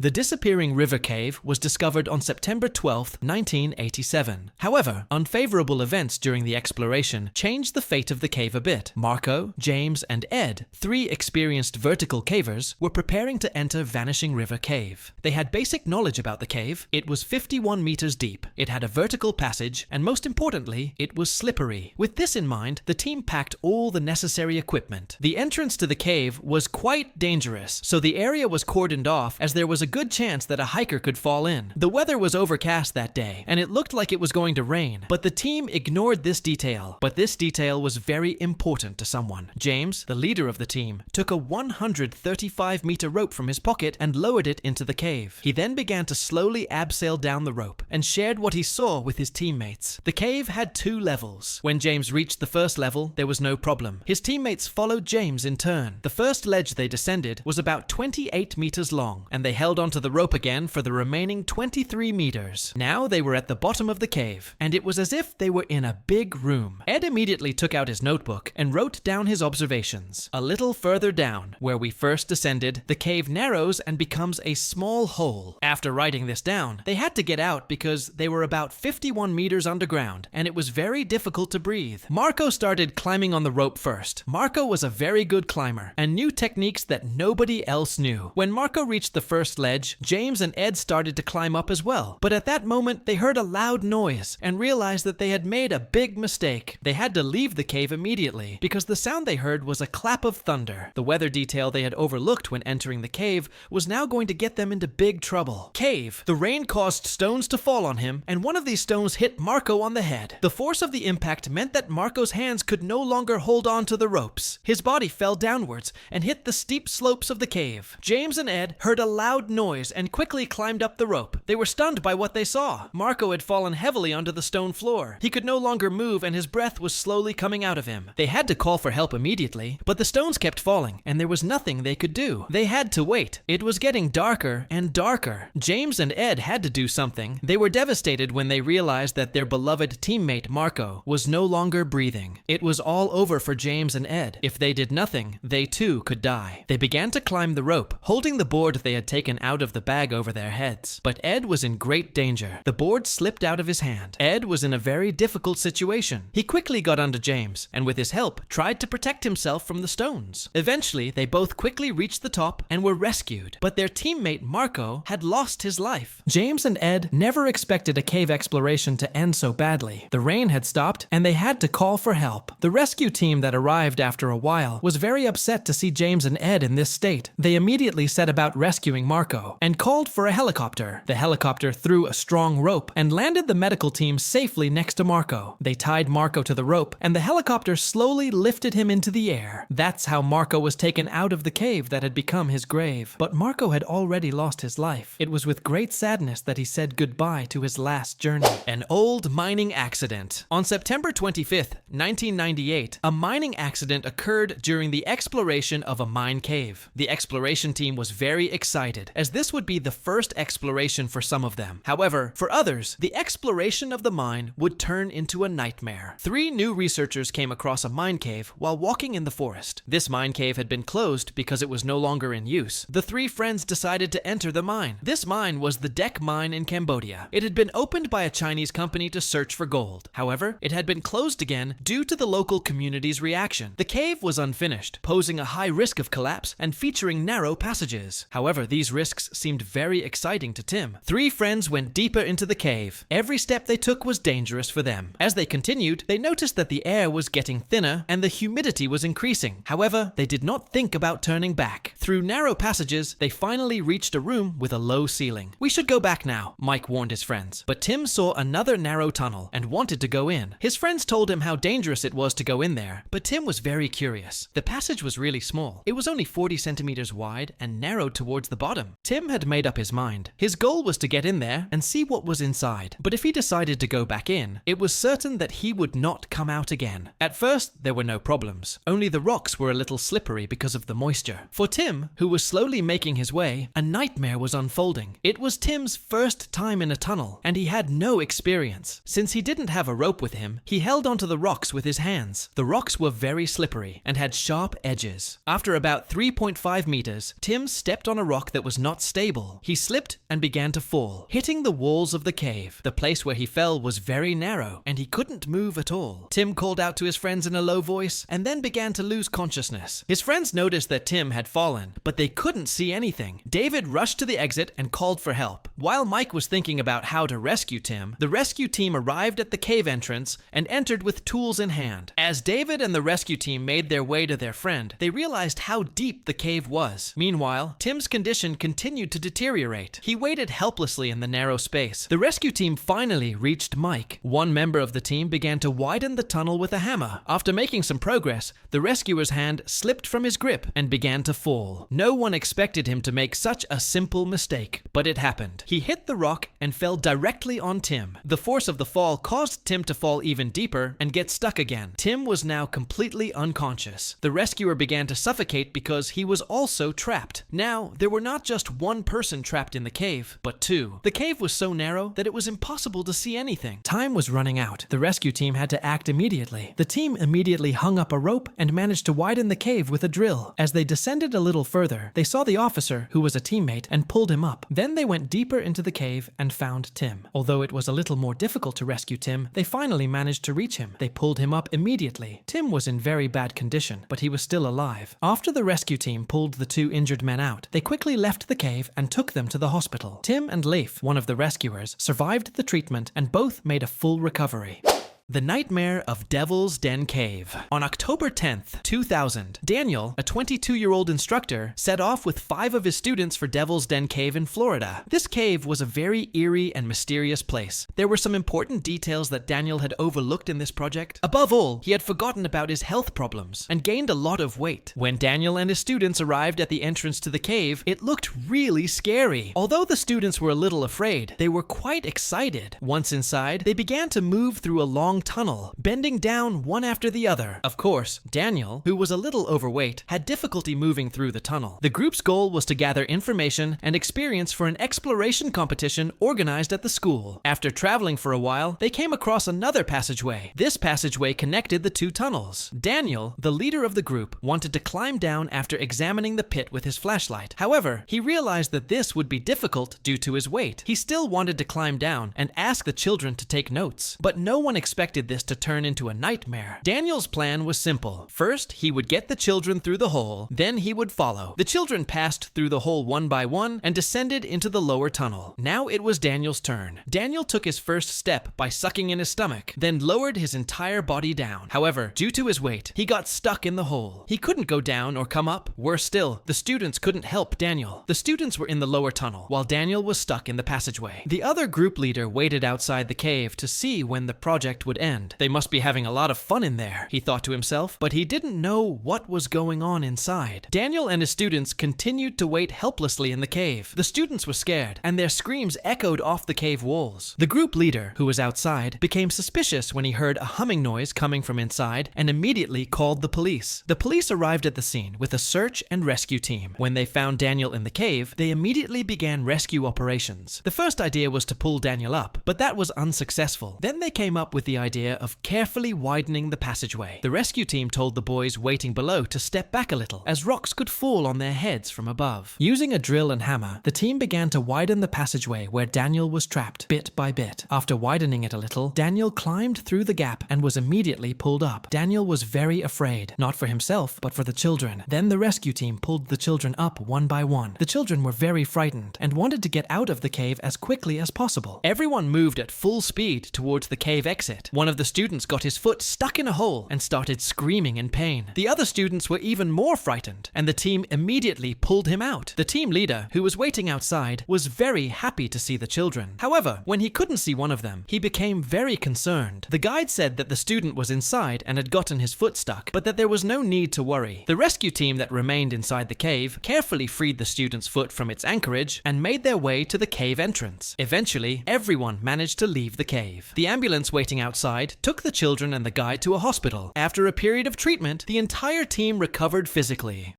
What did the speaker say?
The disappearing river cave was discovered on September 12, 1987. However, unfavorable events during the exploration changed the fate of the cave a bit. Marco, James, and Ed, 3 experienced vertical cavers, were preparing to enter Vanishing River Cave. They had basic knowledge about the cave. It was 51 meters deep. It had a vertical passage, and most importantly, it was slippery. With this in mind, the team packed all the necessary equipment. The entrance to the cave was quite dangerous, so the area was cordoned off as there was a good chance that a hiker could fall in. The weather was overcast that day, and it looked like it was going to rain, but the team ignored this detail. But this detail was very important to someone. James, the leader of the team, took a 135-meter rope from his pocket and lowered it into the cave. He then began to slowly abseil down the rope and shared what he saw with his teammates. The cave had 2 levels. When James reached the first level, there was no problem. His teammates followed James in turn. The first ledge they descended was about 28 meters long, and they held onto the rope again for the remaining 23 meters. Now they were at the bottom of the cave, and it was as if they were in a big room. Ed immediately took out his notebook and wrote down his observations. A little further down, where we first descended, the cave narrows and becomes a small hole. After writing this down, they had to get out because they were about 51 meters underground, and it was very difficult to breathe. Marco started climbing on the rope first. Marco was a very good climber and knew techniques that nobody else knew. When Marco reached the first ledge, James and Ed started to climb up as well. But at that moment, they heard a loud noise and realized that they had made a big mistake. They had to leave the cave immediately because the sound they heard was a clap of thunder. The weather detail they had overlooked when entering the cave was now going to get them into big trouble. Cave. The rain caused stones to fall on him, and one of these stones hit Marco on the head. The force of the impact meant that Marco's hands could no longer hold on to the ropes. His body fell downwards and hit the steep slopes of the cave. James and Ed heard a loud noise and quickly climbed up the rope. They were stunned by what they saw. Marco had fallen heavily onto the stone floor. He could no longer move, and his breath was slowly coming out of him. They had to call for help immediately, but the stones kept falling, and there was nothing they could do. They had to wait. It was getting darker and darker. James and Ed had to do something. They were devastated when they realized that their beloved teammate Marco was no longer breathing. It was all over for James and Ed. If they did nothing, they too could die. They began to climb the rope, holding the board they had taken out of the bag over their heads. But Ed was in great danger. The board slipped out of his hand. Ed was in a very difficult situation. He quickly got under James, and with his help, tried to protect himself from the stones. Eventually, they both quickly reached the top and were rescued. But their teammate Marco had lost his life. James and Ed never expected a cave exploration to end so badly. The rain had stopped, and they had to call for help. The rescue team that arrived after a while was very upset to see James and Ed in this state. They immediately set about rescuing Marco and called for a helicopter. The helicopter threw a strong rope and landed the medical team safely next to Marco. They tied Marco to the rope, and the helicopter slowly lifted him into the air. That's how Marco was taken out of the cave that had become his grave. But Marco had already lost his life. It was with great sadness that he said goodbye to his last journey. An old mining accident. On September 25th, 1998, a mining accident occurred during the exploration of a mine cave. The exploration team was very excited, as this would be the first exploration for some of them. However, for others, the exploration of the mine would turn into a nightmare. 3 new researchers came across a mine cave while walking in the forest. This mine cave had been closed because it was no longer in use. The 3 friends decided to enter the mine. This mine was the Dek mine in Cambodia. It had been opened by a Chinese company to search for gold. However, it had been closed again due to the local community's reaction. The cave was unfinished, posing a high risk of collapse and featuring narrow passages. However, these risks seemed very exciting to Tim. 3 friends went deeper into the cave. Every step they took was dangerous for them. As they continued, they noticed that the air was getting thinner and the humidity was increasing. However, they did not think about turning back. Through narrow passages, they finally reached a room with a low ceiling. "We should go back now," Mike warned his friends. But Tim saw another narrow tunnel and wanted to go in. His friends told him how dangerous it was to go in there, but Tim was very curious. The passage was really small. It was only 40 centimeters wide and narrowed towards the bottom. Tim had made up his mind. His goal was to get in there and see what was inside. But if he decided to go back in, it was certain that he would not come out again. At first, there were no problems. Only the rocks were a little slippery because of the moisture. For Tim, who was slowly making his way, a nightmare was unfolding. It was Tim's first time in a tunnel, and he had no experience. Since he didn't have a rope with him, he held onto the rocks with his hands. The rocks were very slippery and had sharp edges. After about 3.5 meters, Tim stepped on a rock that was not not stable. He slipped and began to fall, hitting the walls of the cave. The place where he fell was very narrow, and he couldn't move at all. Tim called out to his friends in a low voice, and then began to lose consciousness. His friends noticed that Tim had fallen, but they couldn't see anything. David rushed to the exit and called for help. While Mike was thinking about how to rescue Tim, the rescue team arrived at the cave entrance and entered with tools in hand. As David and the rescue team made their way to their friend, they realized how deep the cave was. Meanwhile, Tim's condition continued to deteriorate. He waited helplessly in the narrow space. The rescue team finally reached Mike. One member of the team began to widen the tunnel with a hammer. After making some progress, the rescuer's hand slipped from his grip and began to fall. No one expected him to make such a simple mistake, but it happened. He hit the rock and fell directly on Tim. The force of the fall caused Tim to fall even deeper and get stuck again. Tim was now completely unconscious. The rescuer began to suffocate because he was also trapped. Now, there were not just one person trapped in the cave, but two. The cave was so narrow that it was impossible to see anything. Time was running out. The rescue team had to act immediately. The team immediately hung up a rope and managed to widen the cave with a drill. As they descended a little further, they saw the officer, who was a teammate, and pulled him up. Then they went deeper into the cave and found Tim. Although it was a little more difficult to rescue Tim, they finally managed to reach him. They pulled him up immediately. Tim was in very bad condition, but he was still alive. After the rescue team pulled the two injured men out, they quickly left the cave and took them to the hospital. Tim and Leif, one of the rescuers, survived the treatment and both made a full recovery. The Nightmare of Devil's Den Cave. On October 10th, 2000, Daniel, a 22-year-old instructor, set off with 5 of his students for Devil's Den Cave in Florida. This cave was a very eerie and mysterious place. There were some important details that Daniel had overlooked in this project. Above all, he had forgotten about his health problems and gained a lot of weight. When Daniel and his students arrived at the entrance to the cave, it looked really scary. Although the students were a little afraid, they were quite excited. Once inside, they began to move through a long tunnel, bending down one after the other. Of course, Daniel, who was a little overweight, had difficulty moving through the tunnel. The group's goal was to gather information and experience for an exploration competition organized at the school. After traveling for a while, they came across another passageway. This passageway connected the two tunnels. Daniel, the leader of the group, wanted to climb down after examining the pit with his flashlight. However, he realized that this would be difficult due to his weight. He still wanted to climb down and ask the children to take notes, but no one expected this to turn into a nightmare. Daniel's plan was simple. First, he would get the children through the hole, then he would follow. The children passed through the hole one by one and descended into the lower tunnel. Now it was Daniel's turn. Daniel took his first step by sucking in his stomach, then lowered his entire body down. However, due to his weight, he got stuck in the hole. He couldn't go down or come up. Worse still, the students couldn't help Daniel. The students were in the lower tunnel, while Daniel was stuck in the passageway. The other group leader waited outside the cave to see when the project would end. They must be having a lot of fun in there, he thought to himself, but he didn't know what was going on inside. Daniel and his students continued to wait helplessly in the cave. The students were scared, and their screams echoed off the cave walls. The group leader, who was outside, became suspicious when he heard a humming noise coming from inside and immediately called the police. The police arrived at the scene with a search and rescue team. When they found Daniel in the cave, they immediately began rescue operations. The first idea was to pull Daniel up, but that was unsuccessful. Then they came up with the idea of carefully widening the passageway. The rescue team told the boys waiting below to step back a little, as rocks could fall on their heads from above. Using a drill and hammer, the team began to widen the passageway where Daniel was trapped, bit by bit. After widening it a little, Daniel climbed through the gap and was immediately pulled up. Daniel was very afraid, not for himself, but for the children. Then the rescue team pulled the children up one by one. The children were very frightened and wanted to get out of the cave as quickly as possible. Everyone moved at full speed towards the cave exit. One of the students got his foot stuck in a hole and started screaming in pain. The other students were even more frightened, and the team immediately pulled him out. The team leader, who was waiting outside, was very happy to see the children. However, when he couldn't see one of them, he became very concerned. The guide said that the student was inside and had gotten his foot stuck, but that there was no need to worry. The rescue team that remained inside the cave carefully freed the student's foot from its anchorage and made their way to the cave entrance. Eventually, everyone managed to leave the cave. The ambulance waiting outside took the children and the guide to a hospital. After a period of treatment, the entire team recovered physically.